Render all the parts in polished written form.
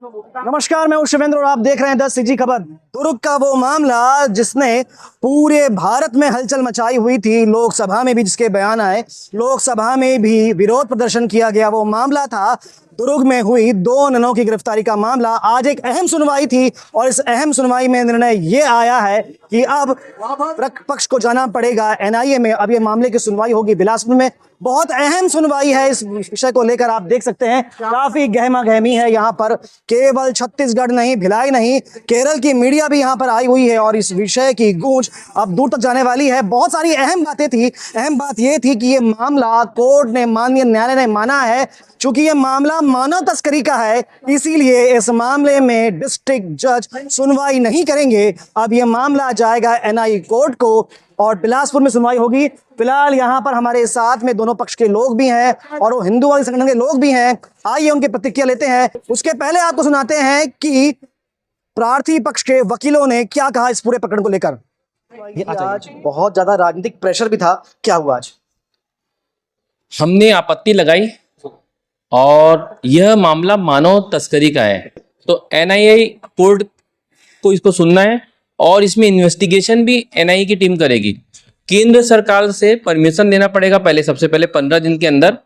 नमस्कार, मैं हूं शिवेंद्र और आप देख रहे हैं 10 सीजी खबर। दुर्ग का वो मामला जिसने पूरे भारत में हलचल मचाई हुई थी, लोकसभा में भी जिसके बयान आए, लोकसभा में भी विरोध प्रदर्शन किया गया, वो मामला था दुर्ग में हुई 2 ननों की गिरफ्तारी का मामला। आज एक अहम सुनवाई थी और इस अहम सुनवाई में निर्णय ये आया है कि अब पक्ष को जाना पड़ेगा एनआईए में। अब ये मामले की सुनवाई होगी बिलासपुर में। बहुत अहम सुनवाई है इस विषय को लेकर। आप देख सकते हैं काफी गहमा गहमी है यहाँ पर। केवल छत्तीसगढ़ नहीं, भिलाई नहीं, केरल की मीडिया भी यहाँ पर आई हुई है और इस विषय की गूंज अब दूर तक जाने वाली है। बहुत सारी अहम बातें थी। अहम बात यह थी कि ये मामला कोर्ट ने, माननीय न्यायालय ने माना है, चूंकि ये मामला मानव तस्करी का है, इसीलिए इस मामले में डिस्ट्रिक्ट जज सुनवाई नहीं करेंगे। अब ये मामला जाएगा एनआईए कोर्ट को और बिलासपुर में सुनवाई होगी। फिलहाल यहाँ पर हमारे साथ में दोनों पक्ष के लोग भी हैं और वो हिंदूवादी संगठन के लोग भी हैं। आइए उनकी प्रतिक्रिया लेते हैं। उसके पहले आपको सुनाते हैं कि प्रार्थी पक्ष के वकीलों ने क्या कहा इस पूरे प्रकरण को लेकर। आज बहुत ज्यादा राजनीतिक प्रेशर भी था, क्या हुआ आज? हमने आपत्ति लगाई और यह मामला मानव तस्करी का है, तो एनआईए कोर्ट को इसको सुनना है और इसमें इन्वेस्टिगेशन भी एनआईए की टीम करेगी। केंद्र सरकार से परमिशन लेना पड़ेगा पहले, सबसे पहले 15 दिन के अंदर,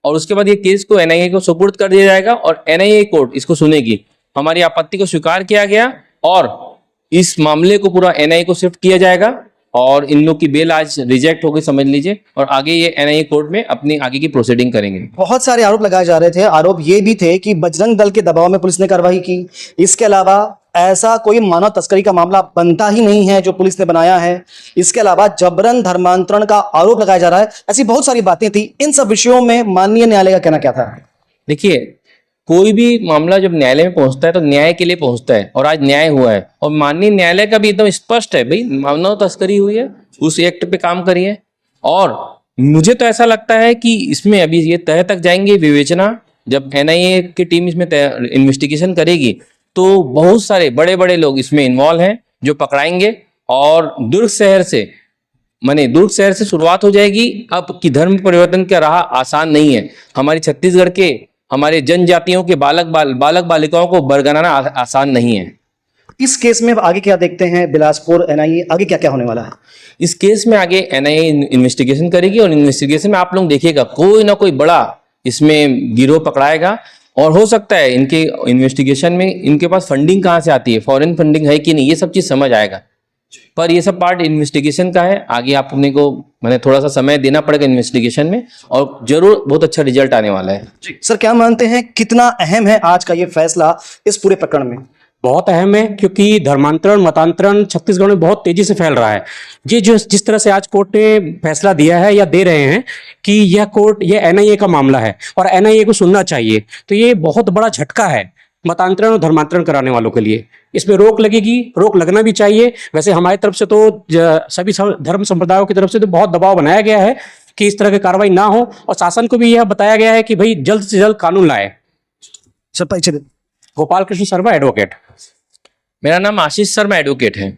और उसके बाद ये केस को एनआईए को सुपुर्द कर दिया जाएगा और एनआईए कोर्ट इसको सुनेगी। हमारी आपत्ति को स्वीकार किया गया और इस मामले को पूरा एनआईए को शिफ्ट किया जाएगा और इन लोग की बेल आज रिजेक्ट हो गई, समझ लीजिए, और आगे ये एनआईए कोर्ट में अपनी आगे की प्रोसीडिंग करेंगे। बहुत सारे आरोप लगाए जा रहे थे। आरोप ये भी थे कि बजरंग दल के दबाव में पुलिस ने कार्रवाई की। इसके अलावा ऐसा कोई मानव तस्करी का मामला बनता ही नहीं है जो पुलिस ने बनाया है। इसके अलावा जबरन धर्मांतरण का आरोप लगाया जा रहा है। ऐसी बहुत सारी बातें थी। इन सब विषयों में माननीय न्यायालय का कहना क्या था? देखिए, कोई भी मामला जब न्यायालय में पहुंचता है तो न्याय के लिए पहुंचता है और आज न्याय हुआ है और माननीय न्यायालय का भी एकदम स्पष्ट है, भाई मानव तस्करी हुई है, उस एक्ट पे काम करिए। और मुझे तो ऐसा लगता है कि इसमें अभी ये तह तक जाएंगे विवेचना, जब एनआईए की टीम इसमें इन्वेस्टिगेशन करेगी तो बहुत सारे बड़े बड़े लोग इसमें इन्वॉल्व हैं जो पकड़ाएंगे और दुर्ग शहर से शुरुआत हो जाएगी। अब की धर्म परिवर्तन का राह आसान नहीं है। हमारी छत्तीसगढ़ के हमारे जनजातियों के बालक बालिकाओं को बरगलाना आसान नहीं है। इस केस में अब आगे क्या देखते हैं? बिलासपुर एनआईए आगे क्या क्या होने वाला है? इस केस में आगे एनआईए इन्वेस्टिगेशन करेगी और इन्वेस्टिगेशन में आप लोग देखिएगा कोई ना कोई बड़ा इसमें गिरोह पकड़ाएगा और हो सकता है इनके इन्वेस्टिगेशन में इनके पास फंडिंग कहाँ से आती है, फॉरेन फंडिंग है कि नहीं, ये सब चीज समझ आएगा। पर ये सब पार्ट इन्वेस्टिगेशन का है। आगे आप अपने को थोड़ा सा समय देना पड़ेगा इन्वेस्टिगेशन में और जरूर बहुत अच्छा रिजल्ट आने वाला है। सर, क्या मानते हैं कितना अहम है आज का ये फैसला इस पूरे प्रकरण में? बहुत अहम है, क्योंकि धर्मांतरण मतांतरण छत्तीसगढ़ में बहुत तेजी से फैल रहा है। ये जो जिस तरह से आज कोर्ट ने फैसला दिया है या दे रहे हैं कि यह एनआईए का मामला है और एनआईए को सुनना चाहिए, तो ये बहुत बड़ा झटका है मतांतरण और धर्मांतरण कराने वालों के लिए। इसमें रोक लगेगी, रोक लगना भी चाहिए। वैसे हमारी तरफ से तो सभी धर्म संप्रदायों की तरफ से तो बहुत दबाव बनाया गया है कि इस तरह की कार्रवाई ना हो और शासन को भी यह बताया गया है कि भाई जल्द से जल्द कानून लाए। सर, परिचय। गोपाल कृष्ण शर्मा, एडवोकेट। मेरा नाम आशीष शर्मा, एडवोकेट है।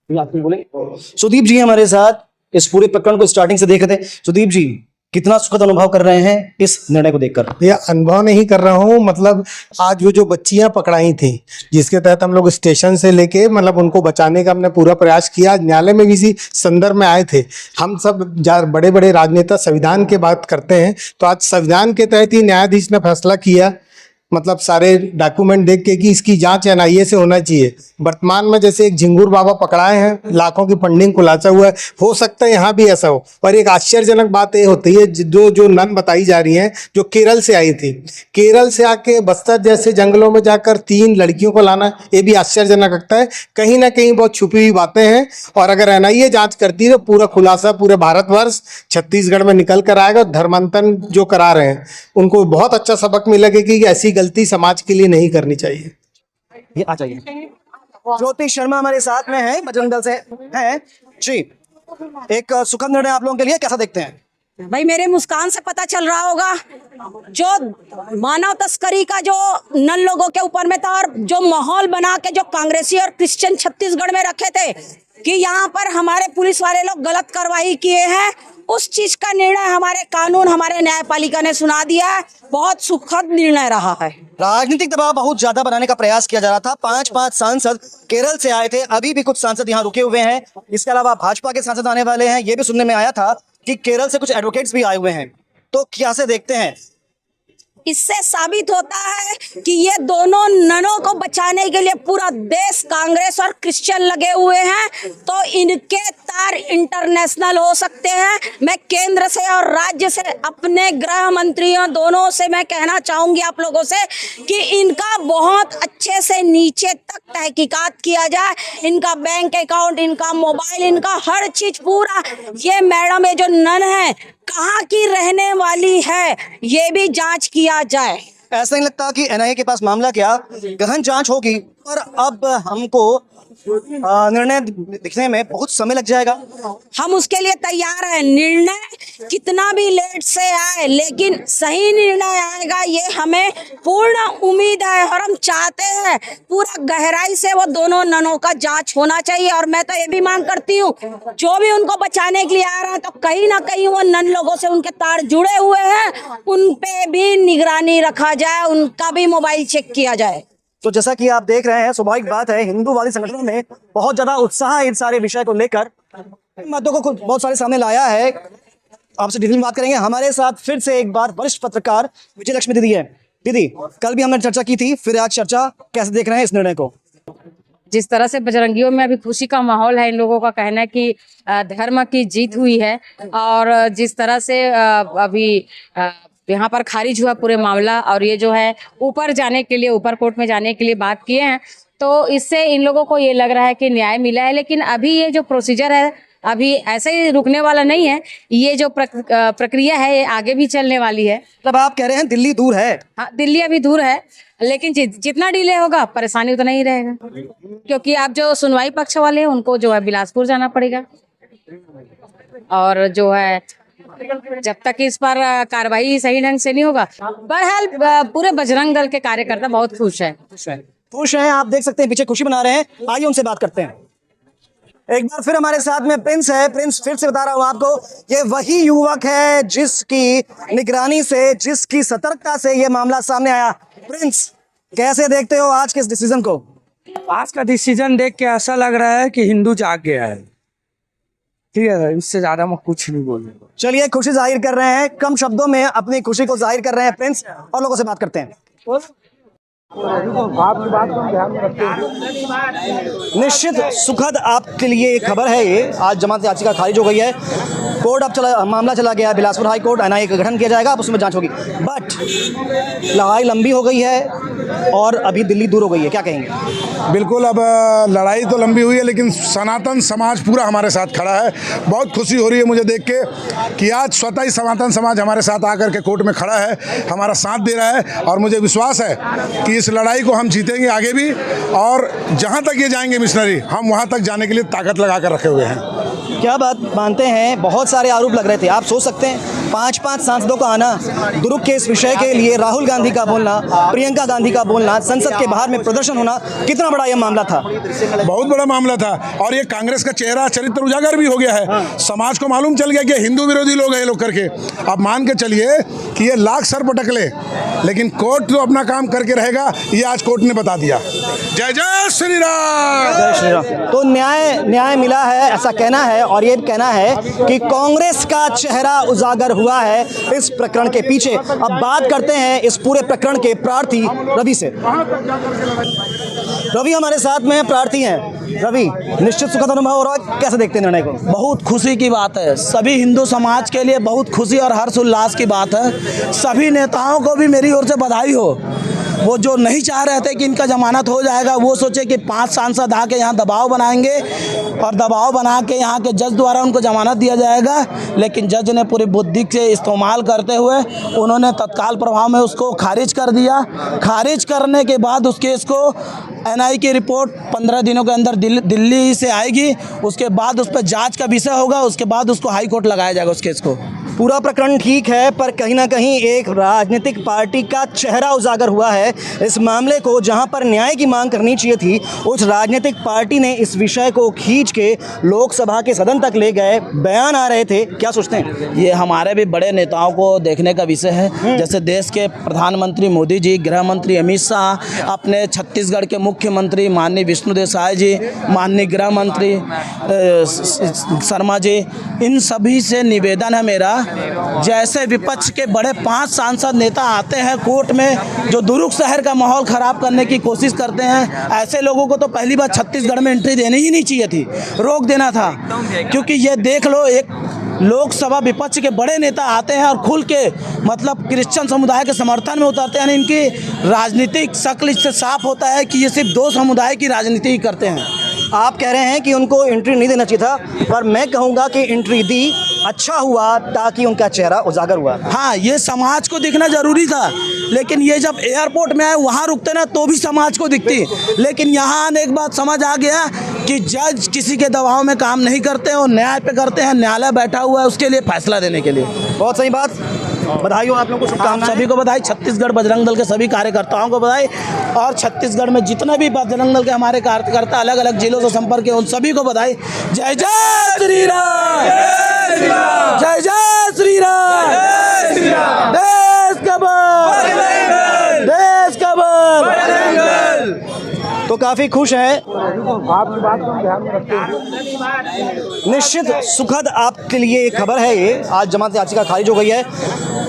बोले सुदीप जी हमारे साथ इस पूरे प्रकरण को स्टार्टिंग से देख रहे थे। सुदीप जी, कितना सुखद अनुभव कर रहे हैं इस निर्णय को देखकर? ये अनुभव नहीं कर रहा हूँ, मतलब आज वो जो बच्चियां पकड़ाई थी जिसके तहत हम लोग स्टेशन से लेके उनको बचाने का हमने पूरा प्रयास किया। आज न्यायालय में भी इसी संदर्भ में आए थे। हम सब बड़े बड़े राजनेता संविधान की बात करते हैं, तो आज संविधान के तहत ही न्यायाधीश ने फैसला किया, मतलब सारे डॉक्यूमेंट देख के कि इसकी जांच एनआईए से होना चाहिए। वर्तमान में जैसे एक झिंगुर बाबा पकड़ाए हैं, लाखों की फंडिंग खुलासा हुआ है, हो सकता है यहाँ भी ऐसा हो। पर एक आश्चर्यजनक बात ये होती है, जो नन बताई जा रही हैं जो केरल से आई थी, केरल से आके बस्तर जैसे जंगलों में जाकर 3 लड़कियों को लाना, ये भी आश्चर्यजनक लगता है। कहीं ना कहीं बहुत छुपी हुई बातें हैं और अगर एनआईए जांच करती है तो पूरा खुलासा पूरे भारतवर्ष छत्तीसगढ़ में निकल कर आएगा। धर्मांतरण जो करा रहे हैं उनको बहुत अच्छा सबक मिलेगा कि ऐसी गलती समाज के लिए नहीं करनी चाहिए। ये आ जाइए। ज्योति शर्मा हमारे साथ में है, बजरंग दल से हैं जी। एक सुखद निर्णय आप लोगों के लिए, कैसा देखते हैं? भाई, मेरे मुस्कान से पता चल रहा होगा जो मानव तस्करी का जो नन लोगों के ऊपर में था और जो माहौल बना के जो कांग्रेसी और क्रिश्चियन छत्तीसगढ़ में रखे थे कि यहाँ पर हमारे पुलिस वाले लोग गलत कार्रवाई किए हैं उस चीज का निर्णय हमारे कानून, हमारे न्यायपालिका ने सुना दिया है। बहुत सुखद निर्णय रहा है। राजनीतिक दबाव बहुत ज्यादा बनाने का प्रयास किया जा रहा था। 5 सांसद केरल से आए थे, अभी भी कुछ सांसद यहाँ रुके हुए हैं। इसके अलावा भाजपा के सांसद आने वाले हैं। ये भी सुनने में आया था कि केरल से कुछ एडवोकेट्स भी आए हुए हैं। तो कैसे देखते हैं? इससे साबित होता है कि ये दोनों ननों को बचाने के लिए पूरा देश कांग्रेस और क्रिश्चियन लगे हुए हैं। तो इनके तार इंटरनेशनल हो सकते हैं। मैं केंद्र से और राज्य से, अपने गृह मंत्रियों दोनों से मैं कहना चाहूंगी आप लोगों से कि इनका बहुत अच्छे से नीचे तक तहकीकात किया जाए। इनका बैंक अकाउंट, इनका मोबाइल, इनका हर चीज पूरा, ये मैडम ये जो नन है कहाँ की रहने वाली है, ये भी जांच किया जाए। ऐसा नहीं लगता कि एनआईए के पास मामला क्या गहन जांच होगी और अब हमको निर्णय दिखने में बहुत समय लग जाएगा? हम उसके लिए तैयार हैं। निर्णय कितना भी लेट से आए लेकिन सही निर्णय आएगा, ये हमें पूर्ण उम्मीद है और हम चाहते हैं पूरा गहराई से वो दोनों ननों का जांच होना चाहिए। और मैं तो ये भी मांग करती हूँ, जो भी उनको बचाने के लिए आ रहा है तो कहीं ना कहीं वो नन लोगों से उनके तार जुड़े हुए हैं, उन पे भी निगरानी रखा जाए, उनका भी मोबाइल चेक किया जाए। तो जैसा कि आप देख रहे हैं, स्वाभाविक बात है, हिंदूवादी संगठनों में बहुत ज्यादा उत्साह इन सारे विषय को लेकर मुद्दों को खुद बहुत सारे सामने लाया है। आपसे डिटेल में बात करेंगे। हमारे साथ फिर से एक बार वरिष्ठ पत्रकार विजय लक्ष्मी दीदी है। दीदी, कल भी हमने चर्चा की थी, फिर आज चर्चा, कैसे देख रहे हैं इस निर्णय को? जिस तरह से बजरंगियों में अभी खुशी का माहौल है, इन लोगों का कहना है कि धर्म की जीत हुई है। और जिस तरह से अभी यहाँ पर खारिज हुआ पूरे मामला, और ये जो है ऊपर जाने के लिए, ऊपर कोर्ट में जाने के लिए बात किए हैं, तो इससे इन लोगों को ये लग रहा है कि न्याय मिला है। लेकिन अभी ये जो प्रोसीजर है अभी ऐसे ही रुकने वाला नहीं है। ये जो प्रक्रिया है ये आगे भी चलने वाली है। तब आप कह रहे हैं दिल्ली दूर है? हाँ, दिल्ली अभी दूर है, लेकिन जितना डिले होगा परेशानी उतना ही रहेगा, क्योंकि आप जो सुनवाई पक्ष वाले हैं उनको जो है बिलासपुर जाना पड़ेगा। और जो है जब तक इस पर कार्रवाई सही ढंग से नहीं होगा। बहरहाल पूरे बजरंग दल के कार्यकर्ता बहुत खुश हैं। खुश हैं, आप देख सकते हैं पीछे खुशी मना रहे हैं। आइए उनसे बात करते हैं। एक बार फिर हमारे साथ में प्रिंस है। प्रिंस, फिर से बता रहा हूं आपको, ये वही युवक है जिसकी निगरानी से, जिसकी सतर्कता से ये मामला सामने आया। प्रिंस, कैसे देखते हो आज के इस डिसीजन को? आज का डिसीजन देख के ऐसा लग रहा है कि हिंदू जाग गया है। ठीक है, इससे ज्यादा मैं कुछ नहीं बोलूंगा। चलिए, खुशी जाहिर कर रहे हैं, कम शब्दों में अपनी खुशी को जाहिर कर रहे हैं प्रिंस, और लोगों से बात करते हैं। निश्चित सुखद आपके लिए एक खबर है ये। आज जमानत याचिका खारिज हो गई है, कोर्ट अब मामला चला गया बिलासपुर हाई कोर्ट। एनआईए का गठन किया जाएगा, अब उसमें जांच होगी। बट लड़ाई लंबी हो गई है और अभी दिल्ली दूर हो गई है, क्या कहेंगे? बिल्कुल, अब लड़ाई तो लंबी हुई है लेकिन सनातन समाज पूरा हमारे साथ खड़ा है। बहुत खुशी हो रही है मुझे देख के कि आज स्वतः ही सनातन समाज हमारे साथ आकर के कोर्ट में खड़ा है, हमारा साथ दे रहा है। और मुझे विश्वास है कि इस लड़ाई को हम जीतेंगे आगे भी, और जहाँ तक ये जाएंगे मिशनरी, हम वहाँ तक जाने के लिए ताकत लगा कर रखे हुए हैं। क्या बात मानते हैं? बहुत सारे आरोप लग रहे थे, आप सोच सकते हैं 5 सांसदों का आना, दुरुक के इस विषय के लिए राहुल गांधी का बोलना, प्रियंका गांधी का बोलना, संसद के बाहर में प्रदर्शन होना, कितना बड़ा यह मामला था? बहुत बड़ा मामला था, और ये कांग्रेस का चेहरा चरित्र उजागर भी हो गया है। समाज को मालूम चल गया कि हिंदू विरोधी लोग हैं ये लोग करके। आप मान के चलिए कि ये लाख सर पटक ले, लेकिन कोर्ट तो अपना काम करके रहेगा, ये आज कोर्ट ने बता दिया। जय जय श्री राम। जय श्री राम। तो न्याय मिला है, ऐसा कहना है, और ये कहना है कि कांग्रेस का चेहरा उजागर हुआ है इस प्रकरण के पीछे। अब बात करते हैं इस पूरे प्रकरण के प्रार्थी रवि से। रवि हमारे साथ में प्रार्थी हैं। रवि, निश्चित सुखद अनुभव हो रहा है, कैसे देखते हैं निर्णय को? बहुत खुशी की बात है, सभी हिंदू समाज के लिए बहुत खुशी और हर्ष उल्लास की बात है। सभी नेताओं को भी मेरी ओर से बधाई हो। वो जो नहीं चाह रहे थे कि इनका जमानत हो जाएगा, वो सोचे कि 5 सांसद आके यहाँ दबाव बनाएंगे और दबाव बना के यहाँ के जज द्वारा उनको जमानत दिया जाएगा। लेकिन जज ने पूरी बुद्धि से इस्तेमाल करते हुए उन्होंने तत्काल प्रभाव में उसको खारिज कर दिया। खारिज करने के बाद उस केस को एनआईए की रिपोर्ट 15 दिनों के अंदर दिल्ली से आएगी। उसके बाद उस पर जाँच का विषय होगा, उसके बाद उसको हाई कोर्ट लगाया जाएगा उस केस को। पूरा प्रकरण ठीक है, पर कहीं ना कहीं एक राजनीतिक पार्टी का चेहरा उजागर हुआ है। इस मामले को जहां पर न्याय की मांग करनी चाहिए थी, उस राजनीतिक पार्टी ने इस विषय को खींच के लोकसभा के सदन तक ले गए, बयान आ रहे थे। क्या सोचते हैं? ये हमारे भी बड़े नेताओं को देखने का विषय है। जैसे देश के प्रधानमंत्री मोदी जी, गृह मंत्री अमित शाह, अपने छत्तीसगढ़ के मुख्यमंत्री माननीय विष्णुदेव साय जी, माननीय गृह मंत्री शर्मा जी, इन सभी से निवेदन है मेरा, जैसे विपक्ष के बड़े 5 सांसद नेता आते हैं कोर्ट में जो दुरुक शहर का माहौल खराब करने की कोशिश करते हैं, ऐसे लोगों को तो पहली बार छत्तीसगढ़ में एंट्री देनी ही नहीं चाहिए थी, रोक देना था। क्योंकि ये देख लो, एक लोकसभा विपक्ष के बड़े नेता आते हैं और खुल के मतलब क्रिश्चियन समुदाय के समर्थन में उतरते हैं। इनकी राजनीतिक शक्ल इससे साफ होता है कि ये सिर्फ 2 समुदाय की राजनीति ही करते हैं। आप कह रहे हैं कि उनको एंट्री नहीं देना चाहिए था, पर मैं कहूँगा कि एंट्री दी, अच्छा हुआ, ताकि उनका चेहरा उजागर हुआ। हाँ, ये समाज को दिखना जरूरी था, लेकिन ये जब एयरपोर्ट में आए वहाँ रुकते ना तो भी समाज को दिखती, लेकिन यहाँ आने के बाद समझ आ गया कि जज किसी के दबाव में काम नहीं करते और न्याय पे करते हैं। न्यायालय बैठा हुआ है उसके लिए फैसला देने के लिए। बहुत सही बात, बधाई हो आप लोगों को, शुभकामनाएं। सभी को बधाई, छत्तीसगढ़ बजरंग दल के सभी कार्यकर्ताओं को बधाई, और छत्तीसगढ़ में जितने भी बजरंग दल के हमारे कार्यकर्ता अलग अलग जिलों से संपर्क है उन सभी को बधाई। जय जय श्री राम, जय जय श्री राम, देश का बल, देश का बल। तो काफ़ी खुश हैं। निश्चित सुखद आपके लिए एक खबर है ये, आज जमानत याचिका खारिज हो गई है,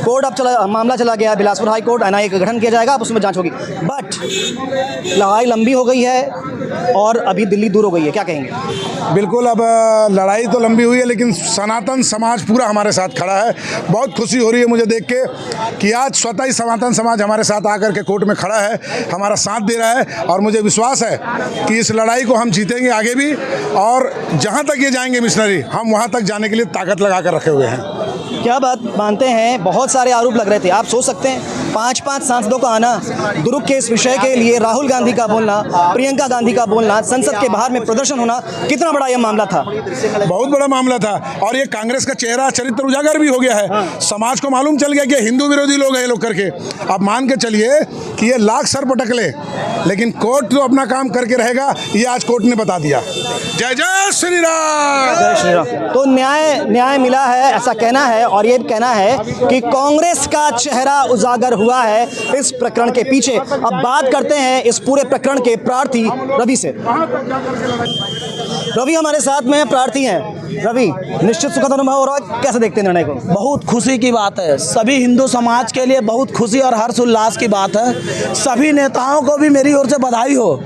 कोर्ट अब मामला चला गया बिलासपुर हाई कोर्ट, एनआईए का गठन किया जाएगा, अब उसमें जांच होगी। बट लड़ाई लंबी हो गई है और अभी दिल्ली दूर हो गई है, क्या कहेंगे? बिल्कुल, अब लड़ाई तो लंबी हुई है, लेकिन सनातन समाज पूरा हमारे साथ खड़ा है। बहुत खुशी हो रही है मुझे देख के कि आज स्वतः ही सनातन समाज हमारे साथ आकर के कोर्ट में खड़ा है, हमारा साथ दे रहा है, और मुझे विश्वास है कि इस लड़ाई को हम जीतेंगे आगे भी, और जहाँ तक ये जाएंगे मिशनरी, हम वहाँ तक जाने के लिए ताकत लगा कर रखे हुए हैं। क्या बात मानते हैं? बहुत सारे आरोप लग रहे थे, आप सोच सकते हैं 5-5 सांसदों का आना, दुरुक के इस विषय के लिए राहुल गांधी का बोलना, प्रियंका गांधी का बोलना, संसद के बाहर में प्रदर्शन होना, कितना बड़ा यह मामला था? बहुत बड़ा मामला था, और ये कांग्रेस का चेहरा चरित्र उजागर भी हो गया है। समाज को मालूम चल गया कि हिंदू विरोधी लोग हैं ये लोग करके। अब मान के चलिए कि ये लाख सर पटक ले, लेकिन कोर्ट तो अपना काम करके रहेगा, ये आज कोर्ट ने बता दिया। जय जय श्री राम, जय श्री राम। तो न्याय मिला है, ऐसा कहना है, और ये कहना है कि कांग्रेस का चेहरा उजागर हुआ है इस प्रकरण के पीछे। अब बात करते हैं इस पूरे प्रकरण के प्रार्थी रवि से। रवि हमारे साथ में प्रार्थी हैं। रवि, निश्चित सुखद अनुभव हो रहा है, कैसे देखते हैं निर्णय को? बहुत खुशी की बात है, सभी हिंदू समाज के लिए बहुत खुशी और हर्ष उल्लास की बात है। सभी नेताओं को भी मेरी ओर से बधाई हो।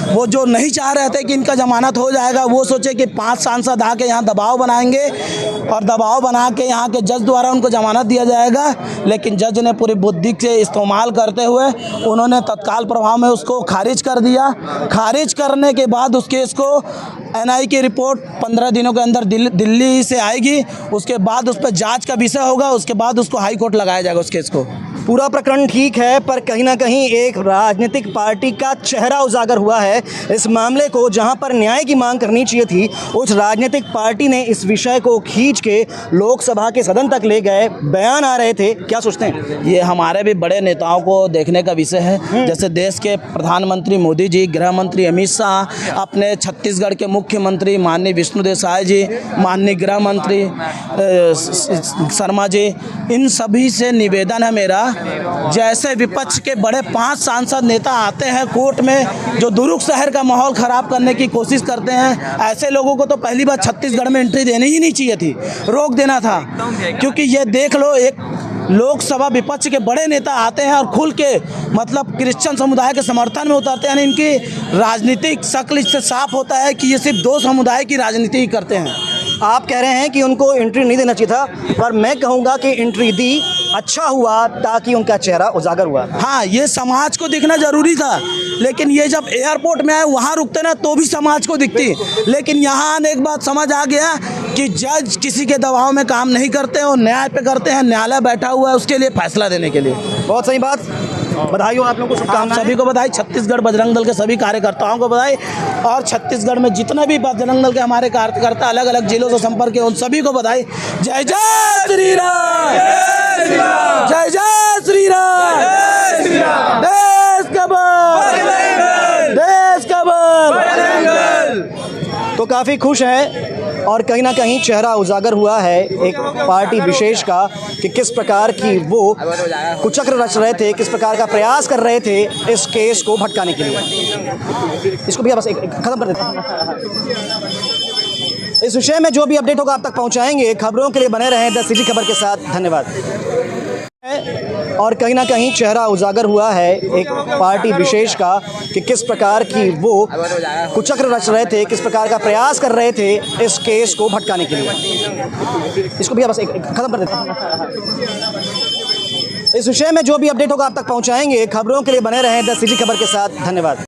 वो जो नहीं चाह रहे थे कि इनका जमानत हो जाएगा, वो सोचे कि 5 सांसद आके यहाँ दबाव बनाएंगे और दबाव बना के यहाँ के जज द्वारा उनको जमानत दिया जाएगा, लेकिन जज ने पूरी बुद्धि से इस्तेमाल करते हुए उन्होंने तत्काल प्रभाव में उसको खारिज कर दिया। खारिज करने के बाद उस केस को एनआईए की रिपोर्ट 15 दिनों के अंदर दिल्ली से आएगी, उसके बाद उस पर जांच का विषय होगा, उसके बाद उसको हाई कोर्ट लगाया जाएगा उस केस को। पूरा प्रकरण ठीक है, पर कहीं ना कहीं एक राजनीतिक पार्टी का चेहरा उजागर हुआ है। इस मामले को जहां पर न्याय की मांग करनी चाहिए थी, उस राजनीतिक पार्टी ने इस विषय को खींच के लोकसभा के सदन तक ले गए, बयान आ रहे थे। क्या सोचते हैं? ये हमारे भी बड़े नेताओं को देखने का विषय है। जैसे देश के प्रधानमंत्री मोदी जी, गृह मंत्री अमित शाह, अपने छत्तीसगढ़ के मुख्यमंत्री माननीय विष्णुदेव साय जी, माननीय गृह मंत्री शर्मा जी, इन सभी से निवेदन है मेरा, जैसे विपक्ष के बड़े 5 सांसद नेता आते हैं कोर्ट में जो दुरुक शहर का माहौल खराब करने की कोशिश करते हैं, ऐसे लोगों को तो पहली बार छत्तीसगढ़ में एंट्री देनी ही नहीं चाहिए थी, रोक देना था। क्योंकि ये देख लो, एक लोकसभा विपक्ष के बड़े नेता आते हैं और खुल के मतलब क्रिश्चियन समुदाय के समर्थन में उतरते हैं। इनकी राजनीतिक शक्ल इससे साफ होता है कि ये सिर्फ 2 समुदाय की राजनीति ही करते हैं। आप कह रहे हैं कि उनको एंट्री नहीं देना चाहिए था, पर मैं कहूँगा कि एंट्री दी, अच्छा हुआ, ताकि उनका चेहरा उजागर हुआ। हाँ, ये समाज को दिखना जरूरी था, लेकिन ये जब एयरपोर्ट में आए वहाँ रुकते ना तो भी समाज को दिखती, लेकिन यहाँ आने के बाद समझ आ गया कि जज किसी के दबाव में काम नहीं करते और न्याय पे करते हैं। न्यायालय बैठा हुआ है उसके लिए फैसला देने के लिए। बहुत सही बात, बधाई हो आप लोगों को, आप शुभकामनाएं। सभी को बधाई, छत्तीसगढ़ बजरंग दल के सभी कार्यकर्ताओं को बधाई, और छत्तीसगढ़ में जितने भी बजरंग दल के हमारे कार्यकर्ता अलग अलग जिलों से संपर्क है उन सभी को बधाई। जय जय श्री राम, जय जय श्री राम, देश का बल, देश का बल। तो काफ़ी खुश है और कहीं ना कहीं चेहरा उजागर हुआ है एक पार्टी विशेष का कि किस प्रकार की वो कुचक्र रच रहे थे, किस प्रकार का प्रयास कर रहे थे इस केस को भटकाने के लिए। इसको भैया बस एक खत्म कर देता हूँ। इस विषय में जो भी अपडेट होगा आप तक पहुंचाएंगे। खबरों के लिए बने रहें द सिटी खबर के साथ। धन्यवाद। और कहीं ना कहीं चेहरा उजागर हुआ है एक पार्टी विशेष का कि किस प्रकार की वो कुचक्र रच रहे थे, किस प्रकार का प्रयास कर रहे थे इस केस को भटकाने के लिए। इसको भैया बस एक खत्म कर देता हूँ। इस विषय में जो भी अपडेट होगा आप तक पहुंचाएंगे। खबरों के लिए बने रहें द सिटी खबर के साथ। धन्यवाद।